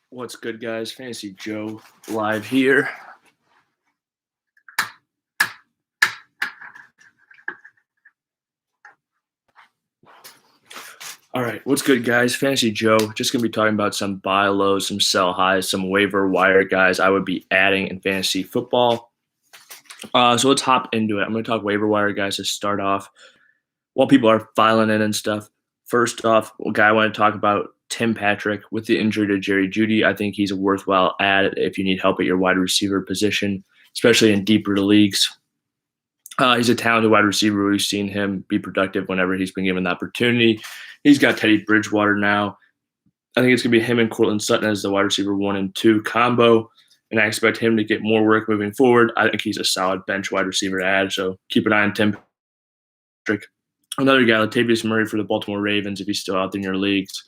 What's good, guys? Fantasy Joe live here. All right, what's good, guys? Fantasy Joe. Just going to be talking about some buy lows, some sell highs, some waiver wire guys I would be adding in fantasy football. So let's hop into it. I'm going to talk waiver wire guys to start off while people are filing in and stuff. First off, a guy I want to talk about, Tim Patrick, with the injury to Jerry Jeudy. I think he's a worthwhile add if you need help at your wide receiver position, especially in deeper leagues. He's a talented wide receiver. We've seen him be productive whenever he's been given the opportunity. He's got Teddy Bridgewater now. I think it's going to be him and Courtland Sutton as the wide receiver 1 and 2 combo, and I expect him to get more work moving forward. I think he's a solid bench wide receiver to add, so keep an eye on Tim Patrick. Another guy, Latavius Murray for the Baltimore Ravens, if he's still out in your leagues.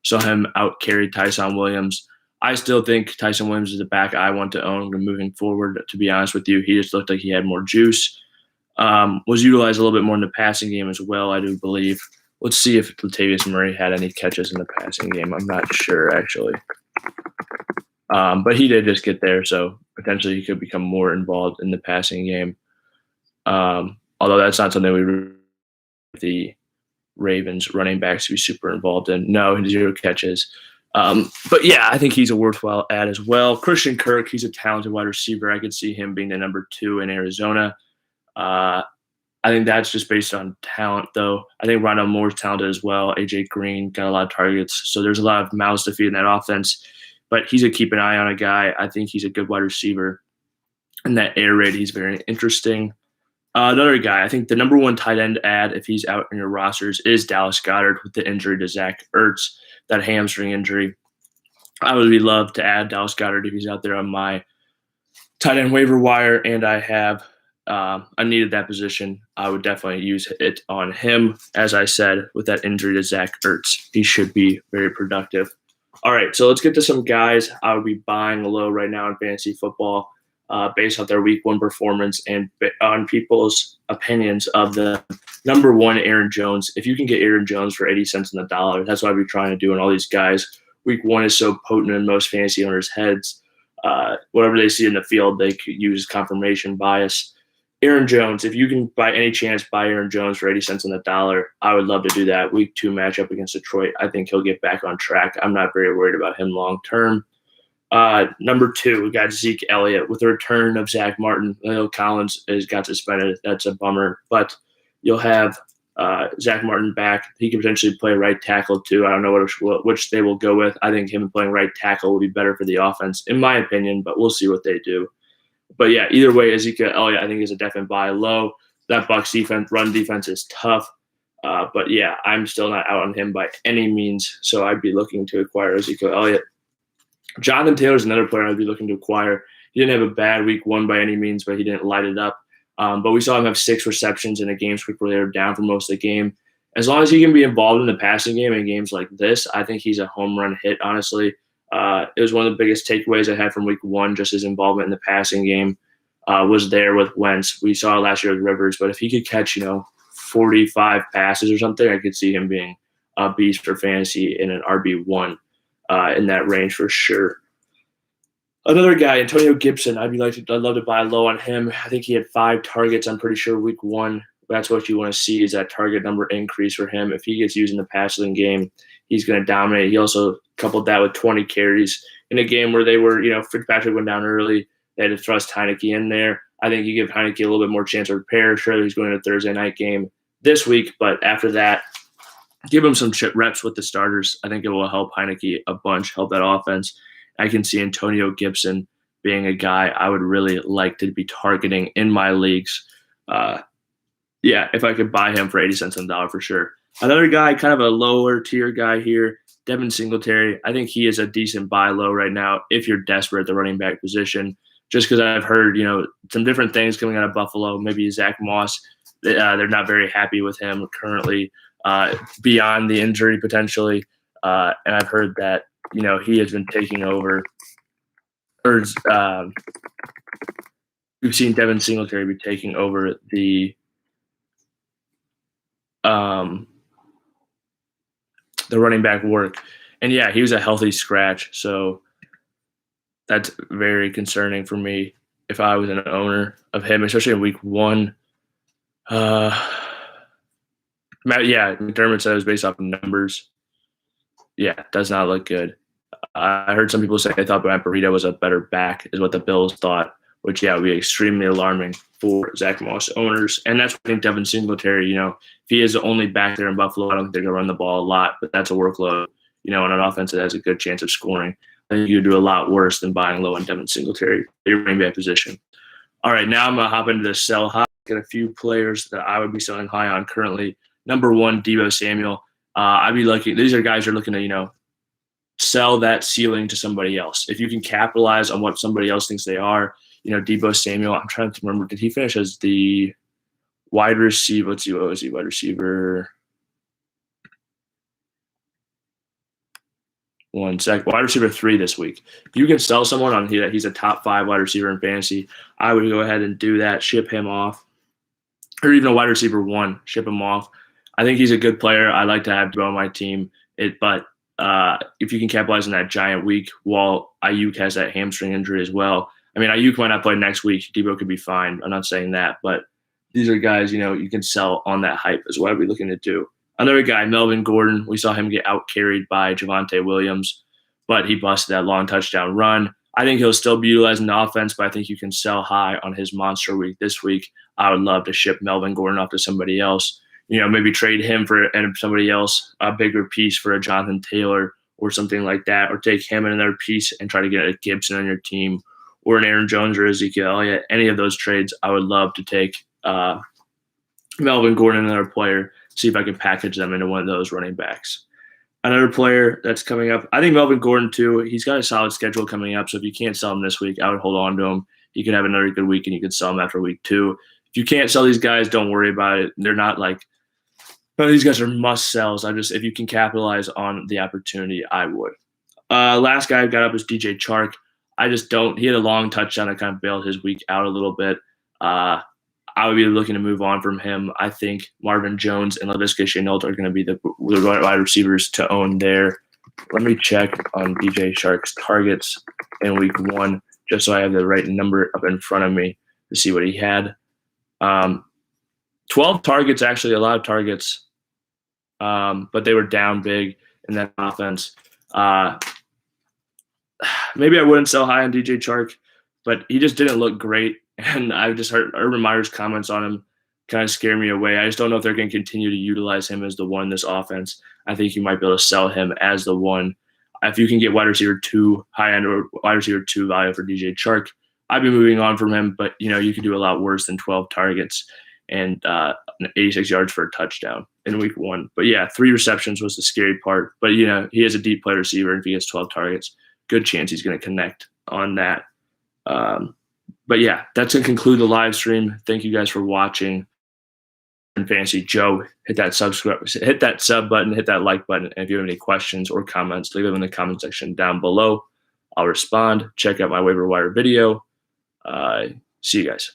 Saw him out carry Tyson Williams. I still think Tyson Williams is a back I want to own moving forward, to be honest with you. He just looked like he had more juice. Was utilized a little bit more in the passing game as well, I do believe. Let's see if Latavius Murray had any catches in the passing game. I'm not sure, actually. But he did just get there, so potentially he could become more involved in the passing game. Although that's not something we the Ravens running backs to be super involved in. No, 0 catches. But yeah, I think he's a worthwhile add as well. Christian Kirk, he's a talented wide receiver. I could see him being the number 2 in Arizona. I think that's just based on talent, though. I think Rondell Moore's talented as well. AJ Green got a lot of targets, so there's a lot of mouths to feed in that offense. But he's a keep an eye on a guy. I think he's a good wide receiver. And that air raid, he's very interesting. Another guy, I think the number 1 tight end add, if he's out in your rosters, is Dallas Goddard with the injury to Zach Ertz, that hamstring injury. I would really love to add Dallas Goddard if he's out there on my tight end waiver wire, and I needed that position. I would definitely use it on him. As I said, with that injury to Zach Ertz, he should be very productive. All right, so let's get to some guys I would be buying low right now in fantasy football based on their week 1 performance and on people's opinions of the number 1, Aaron Jones. If you can get Aaron Jones for 80 cents on the dollar, that's what I'd be trying to do. And all these guys, week 1 is so potent in most fantasy owners' heads. Whatever they see in the field, they could use confirmation bias. Aaron Jones, if you can by any chance buy Aaron Jones for 80 cents on the dollar, I would love to do that. Week 2 matchup against Detroit, I think he'll get back on track. I'm not very worried about him long term. Number 2, we got Zeke Elliott with the return of Zach Martin. Leo Collins has got suspended. That's a bummer. But you'll have Zach Martin back. He could potentially play right tackle too. I don't know which they will go with. I think him playing right tackle will be better for the offense, in my opinion, but we'll see what they do. But yeah, either way, Ezekiel Elliott, I think, is a definite buy low. That Bucs run defense is tough. But yeah, I'm still not out on him by any means. So I'd be looking to acquire Ezekiel Elliott. Jonathan Taylor is another player I'd be looking to acquire. He didn't have a bad week 1 by any means, but he didn't light it up. But we saw him have 6 receptions in a game script where they were down for most of the game. As long as he can be involved in the passing game in games like this, I think he's a home run hit, honestly. It was one of the biggest takeaways I had from week 1, just his involvement in the passing game was there with Wentz. We saw it last year with Rivers, but if he could catch, 45 passes or something, I could see him being a beast for fantasy in an RB1 in that range for sure. Another guy, Antonio Gibson, I'd love to buy low on him. I think he had 5 targets, I'm pretty sure, week 1. That's what you want to see, is that target number increase for him. If he gets used in the passing game, he's going to dominate. He also coupled that with 20 carries in a game where they were, Fitzpatrick went down early. They had to thrust Heineke in there. I think you give Heineke a little bit more chance to repair. Sure, he's going to a Thursday night game this week, but after that, give him some reps with the starters. I think it will help Heineke a bunch, help that offense. I can see Antonio Gibson being a guy I would really like to be targeting in my leagues. If I could buy him for 80 cents on the dollar for sure. Another guy, kind of a lower tier guy here, Devin Singletary. I think he is a decent buy low right now if you're desperate at the running back position. Just because I've heard, some different things coming out of Buffalo. Maybe Zach Moss, they're not very happy with him currently beyond the injury potentially. And I've heard that, he has been taking over. We've seen Devin Singletary be taking over the running back work. And yeah, he was a healthy scratch. So that's very concerning for me if I was an owner of him, especially in week 1. McDermott said it was based off of numbers. Yeah, does not look good. I heard some people say they thought Matt Breida was a better back, is what the Bills thought, which, would be extremely alarming for Zach Moss owners. And that's why I think Devin Singletary, if he is the only back there in Buffalo, I don't think they're going to run the ball a lot, but that's a workload, on an offense that has a good chance of scoring. I think you do a lot worse than buying low on Devin Singletary, your running back position. All right, now I'm going to hop into the sell high. Get a few players that I would be selling high on currently. Number 1, Deebo Samuel. I'd be looking – these are guys who are looking to, sell that ceiling to somebody else. If you can capitalize on what somebody else thinks they are, Deebo Samuel, I'm trying to remember, did he finish as the wide receiver? Let's see, what was he, wide receiver? One sec. Wide receiver 3 this week. If you can sell someone on here that he's a top 5 wide receiver in fantasy, I would go ahead and do that, ship him off. Or even a wide receiver 1, ship him off. I think he's a good player. I like to have Deebo on my team. But if you can capitalize on that giant week while Ayuk has that hamstring injury as well. I mean, Ayuk might not play next week. Deebo could be fine. I'm not saying that. But these are guys, you can sell on that hype is what I'd be looking to do. Another guy, Melvin Gordon, we saw him get out-carried by Javonte Williams, but he busted that long touchdown run. I think he'll still be utilizing the offense, but I think you can sell high on his monster week this week. I would love to ship Melvin Gordon off to somebody else. Maybe trade him for somebody else, a bigger piece for a Jonathan Taylor or something like that, or take him another piece and try to get a Gibson on your team or an Aaron Jones or a Zeke Elliott. Any of those trades, I would love to take Melvin Gordon, another player, see if I can package them into one of those running backs. Another player that's coming up, I think Melvin Gordon too, he's got a solid schedule coming up, so if you can't sell him this week, I would hold on to him. He could have another good week and you could sell him after week 2. If you can't sell these guys, don't worry about it. They're not like – none of these guys are must sells. If you can capitalize on the opportunity, I would. Last guy I got up is DJ Chark. He had a long touchdown that kind of bailed his week out a little bit. I would be looking to move on from him. I think Marvin Jones and Laviska Shenault are going to be the wide receivers to own there. Let me check on DJ Chark's targets in week 1, just so I have the right number up in front of me to see what he had. 12 targets, actually, a lot of targets, but they were down big in that offense. Maybe I wouldn't sell high on DJ Chark, but he just didn't look great. And I just heard Urban Meyer's comments on him kind of scare me away. I just don't know if they're going to continue to utilize him as the one in this offense. I think you might be able to sell him as the one. If you can get wide receiver 2, high-end or wide receiver 2 value for DJ Chark, I'd be moving on from him. But, you could do a lot worse than 12 targets and 86 yards for a touchdown in week 1. But, 3 receptions was the scary part. But, he is a deep play receiver. If he gets 12 targets, good chance he's going to connect on that. But that's going to conclude the live stream. Thank you guys for watching. And Fantasy Joe, hit that sub button, hit that like button. And if you have any questions or comments, leave them in the comment section down below. I'll respond. Check out my waiver wire video. See you guys.